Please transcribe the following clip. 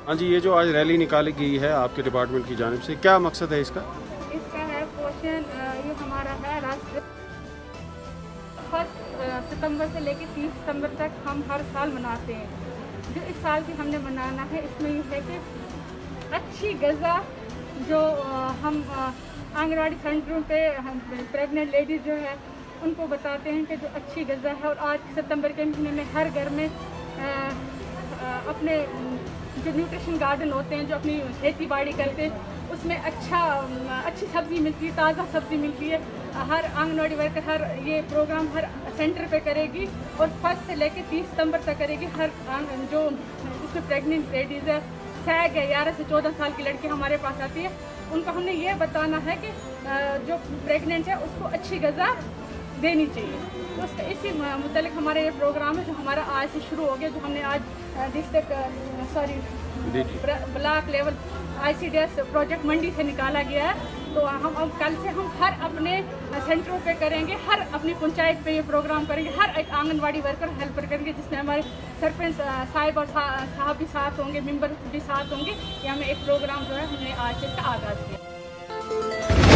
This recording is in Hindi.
हाँ जी, ये जो आज रैली निकाली गई है आपके डिपार्टमेंट की जानिब से, क्या मकसद है इसका? इसका है पोषण, ये हमारा है राष्ट्र 1 सितंबर से लेकर 30 सितंबर तक हम हर साल मनाते हैं। जो इस साल की हमने मनाना है, इसमें ये है कि अच्छी ग़िज़ा जो हम आंगनवाड़ी सेंटरों पे प्रेग्नेंट लेडीज़ जो है उनको बताते हैं कि जो अच्छी ग़िज़ा है। और आज सितंबर के महीने में हर घर में अपने जो न्यूट्रिशन गार्डन होते हैं, जो अपनी खेती बाड़ी करते हैं, उसमें अच्छी सब्ज़ी मिलती है, ताज़ा सब्ज़ी मिलती है। हर आंगनवाड़ी वर्कर हर ये प्रोग्राम हर सेंटर पे करेगी और 1 से लेकर 30 सितंबर तक करेगी। हर जो इसमें प्रेग्नेंट लेडीज़ है, सैग है, 11 से 14 साल की लड़की हमारे पास आती है, उनको हमने ये बताना है कि जो प्रेग्नेंट है उसको अच्छी ग़िज़ा देनी चाहिए। तो उसका इसी मुतालिक हमारा ये प्रोग्राम है जो हमारा आज से शुरू हो गया, जो हमने आज ब्लॉक लेवल ICDS प्रोजेक्ट मंडी से निकाला गया है। तो हम अब कल से हम हर अपने सेंटरों पे करेंगे, हर अपनी पंचायत पे ये प्रोग्राम करेंगे, हर एक आंगनवाड़ी वर्कर हेल्पर करेंगे, जिसमें हमारे सरपंच साहिब और साहब भी साथ होंगे, मेंबर भी साथ होंगे। ये हमें एक प्रोग्राम जो है हमने आज से इसका आगाज़ किया।